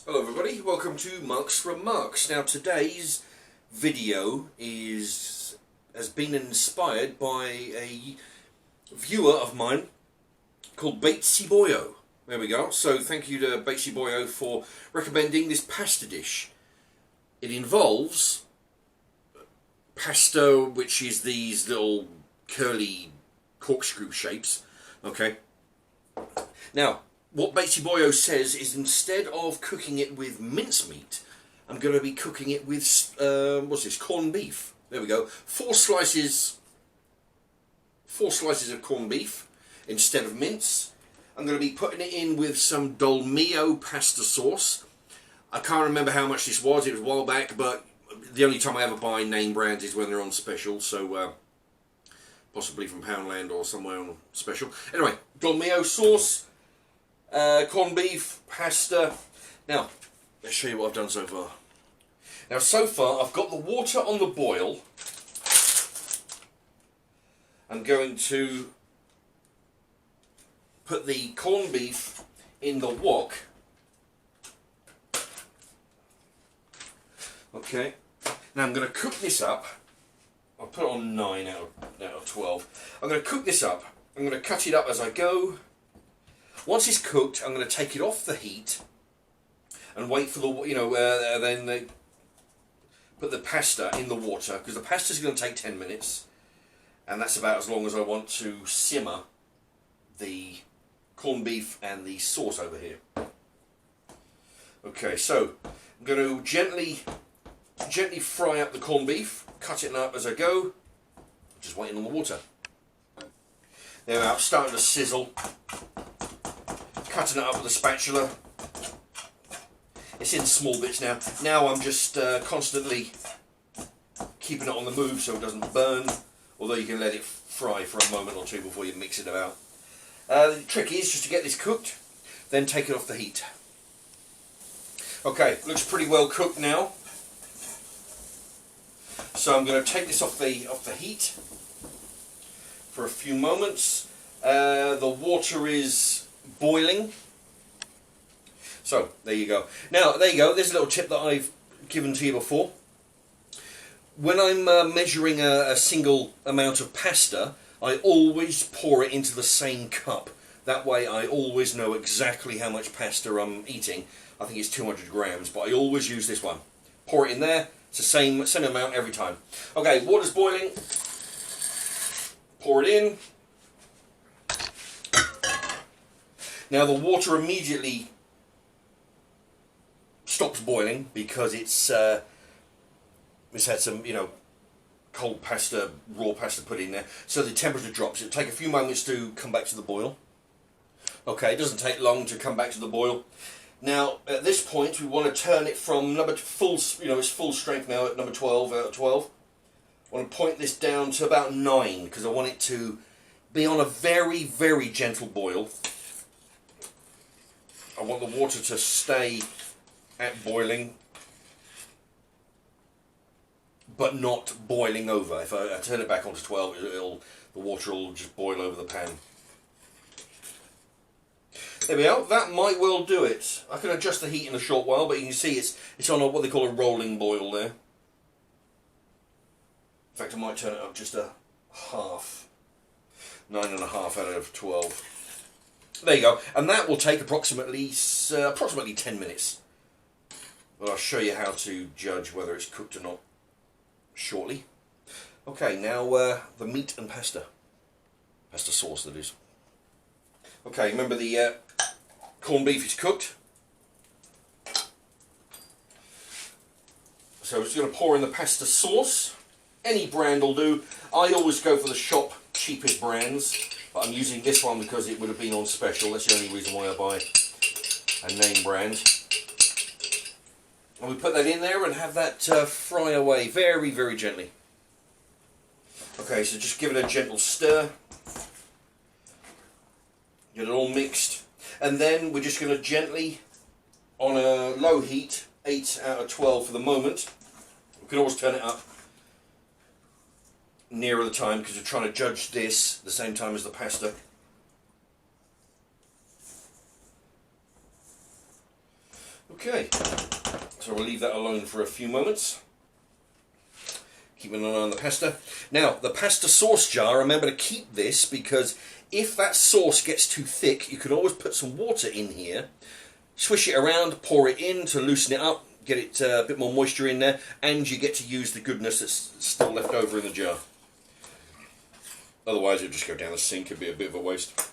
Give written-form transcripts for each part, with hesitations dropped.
Hello everybody, welcome to Marks from Marks. Now today's video has been inspired by a viewer of mine called Batesyboyo. There we go. So thank you to Batesyboyo for recommending this pasta dish. It involves pasta, which is these little curly corkscrew shapes. Okay. Now, what Batesyboyo says is instead of cooking it with mincemeat, I'm going to be cooking it with, what's this, corned beef. There we go. Four slices of corned beef instead of mince. I'm going to be putting it in with some Dolmio pasta sauce. I can't remember how much this was. It was a while back, but the only time I ever buy name brands is when they're on special. So possibly from Poundland or somewhere on special. Anyway, Dolmio sauce. Corned beef, pasta. Now, let's show you what I've done so far. Now, so far, I've got the water on the boil. I'm going to put the corned beef in the wok. Okay. Now, I'm going to cook this up. I'll put it on 9 out of 12. I'm going to cook this up. I'm going to cut it up as I go. Once it's cooked, I'm going to take it off the heat and wait for the, then they put the pasta in the water, because the pasta's going to take 10 minutes, and that's about as long as I want to simmer the corned beef and the sauce over here. Okay, so I'm going to gently fry up the corned beef, cut it up as I go, just waiting on the water. Now I'm starting to sizzle. Cutting it up with a spatula. It's in small bits now. Now I'm just constantly keeping it on the move so it doesn't burn, although you can let it fry for a moment or two before you mix it about. The trick is just to get this cooked, then take it off the heat. Okay, looks pretty well cooked now. So I'm going to take this off the heat for a few moments. The water is boiling. So there you go. Now there you go. There's a little tip that I've given to you before. When I'm measuring a single amount of pasta, I always pour it into the same cup. That way I always know exactly how much pasta I'm eating. I think it's 200 grams, but I always use this one. Pour it in there. It's the same amount every time. Okay, water's boiling. Pour it in. Now the water immediately stops boiling because it's had some, cold pasta, raw pasta put in there. So the temperature drops. It'll take a few moments to come back to the boil. Okay, it doesn't take long to come back to the boil. Now at this point we want to turn it from it's full strength now at number 12 out of 12. I want to point this down to about 9 because I want it to be on a very, very gentle boil. I want the water to stay at boiling, but not boiling over. If I turn it back onto 12, the water will just boil over the pan. There we are. That might well do it. I can adjust the heat in a short while, but you can see it's on what they call a rolling boil there. In fact, I might turn it up just a half. 9.5 out of 12. There you go, and that will take approximately 10 minutes. But I'll show you how to judge whether it's cooked or not shortly. Okay, now the meat and pasta sauce, that is. Okay, remember the corned beef is cooked. So I'm just going to pour in the pasta sauce. Any brand will do. I always go for the shop cheapest brands. But I'm using this one because it would have been on special. That's the only reason why I buy a name brand. And we put that in there and have that fry away very, very gently. Okay, so just give it a gentle stir. Get it all mixed. And then we're just going to gently, on a low heat, 8 out of 12 for the moment. We can always turn it up nearer the time because we're trying to judge this at the same time as the pasta. Okay, so we'll leave that alone for a few moments. Keeping an eye on the pasta. Now, the pasta sauce jar, remember to keep this, because if that sauce gets too thick, you can always put some water in here, swish it around, pour it in to loosen it up, get it a bit more moisture in there, and you get to use the goodness that's still left over in the jar. Otherwise, it'll just go down the sink. It'd be a bit of a waste.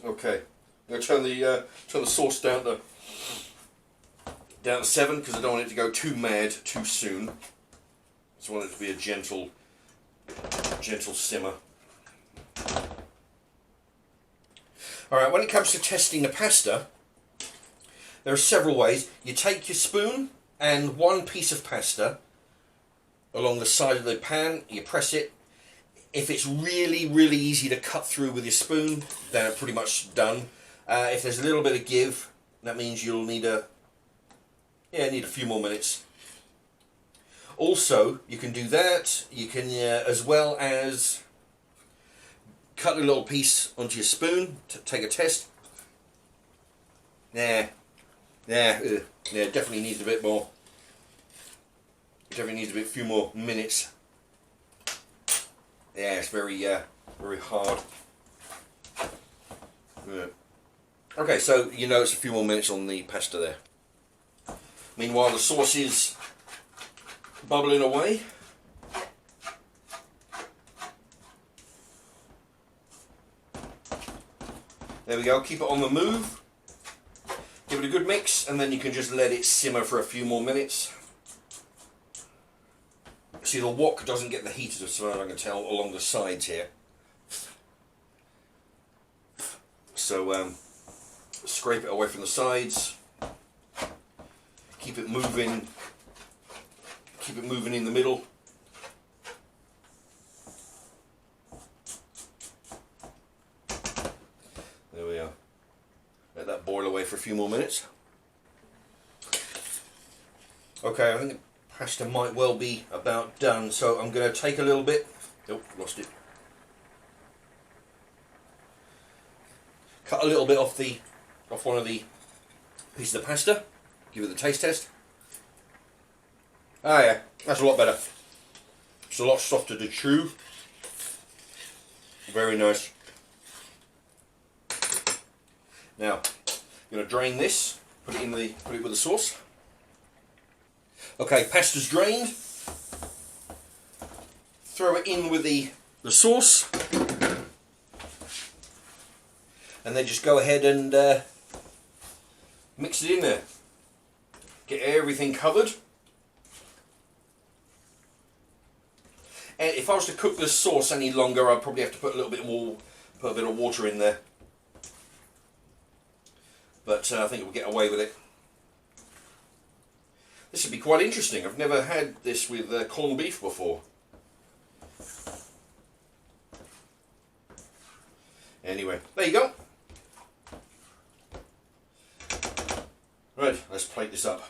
Okay, I'm going to turn the sauce down to 7, because I don't want it to go too mad too soon. Just want it to be a gentle simmer. Alright, when it comes to testing the pasta, there are several ways. You take your spoon and one piece of pasta along the side of the pan, you press it. If it's really, really easy to cut through with your spoon, then it's pretty much done. If there's a little bit of give, that means you'll need a few more minutes. Also, you can do that. You can, as well as cut a little piece onto your spoon to take a test. Definitely needs a bit more. Definitely needs a few more minutes. Yeah, it's very hard. Yeah. Okay, so you notice a few more minutes on the pasta there. Meanwhile, the sauce is bubbling away. There we go, keep it on the move. Give it a good mix, and then you can just let it simmer for a few more minutes. See, the wok doesn't get the heat, as far as I can tell, along the sides here. So, scrape it away from the sides. Keep it moving. Keep it moving in the middle. There we are. Let that boil away for a few more minutes. Okay, I think the pasta might well be about done, so I'm going to take a little bit. Oh, lost it. Cut a little bit off one of the pieces of pasta. Give it the taste test. Ah, yeah, that's a lot better. It's a lot softer to chew. Very nice. Now, I'm going to drain this. Put it with the sauce. Okay, pasta's drained. Throw it in with the sauce. And then just go ahead and mix it in there. Get everything covered. And if I was to cook this sauce any longer, I'd probably have to put a little bit more, put a bit of water in there. But I think we'll get away with it. This would be quite interesting. I've never had this with corned beef before. Anyway, there you go. Right, let's plate this up.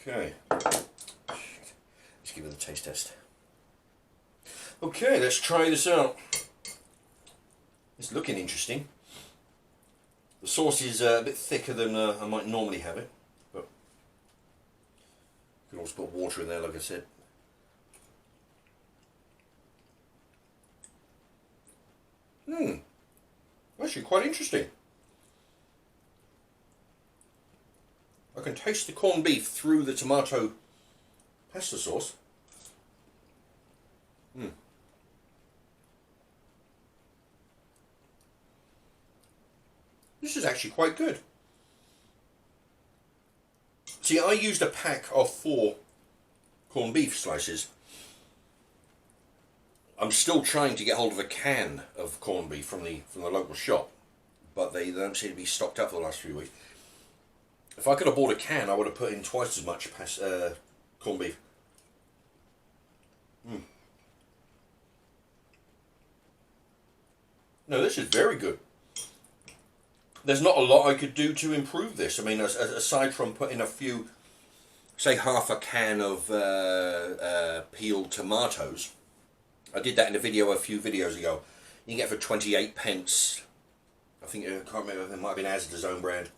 Okay, let's give it a taste test. Okay, let's try this out. It's looking interesting. The sauce is a bit thicker than I might normally have it, but you can also put water in there, like I said. Actually quite interesting. I can taste the corned beef through the tomato pasta sauce. This is actually quite good. See, I used a pack of 4 corned beef slices. I'm still trying to get hold of a can of corned beef from the local shop, but they don't seem to be stocked up for the last few weeks. If I could have bought a can, I would have put in twice as much corned beef. No, this is very good. there's not a lot I could do to improve this. I mean, aside from putting a few, say half a can of peeled tomatoes. I did that in a video a few videos ago. You can get for 28 pence. I think, I can't remember, it might have been Asda's own brand.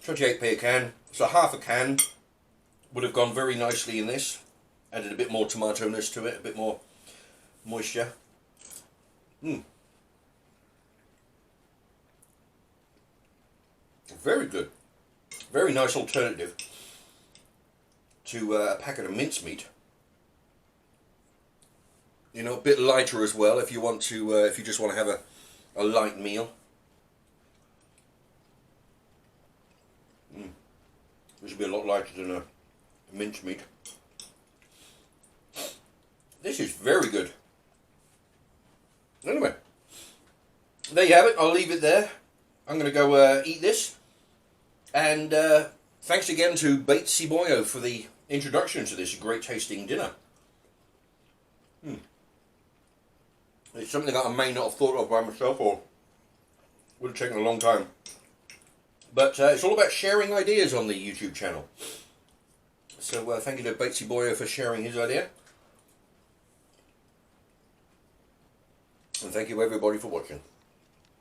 28p a can. So half a can would have gone very nicely in this. Added a bit more tomato-ness to it, a bit more moisture. Very good. Very nice alternative to a packet of mincemeat. You know, a bit lighter as well if you want to, if you just want to have a light meal. This would be a lot lighter than a mincemeat. This is very good. Anyway, there you have it. I'll leave it there. I'm going to go eat this. And thanks again to Batesyboyo for the introduction to this great tasting dinner. It's something that I may not have thought of by myself, or would have taken a long time. But it's all about sharing ideas on the YouTube channel. So thank you to Batesyboyo for sharing his idea. And thank you everybody for watching.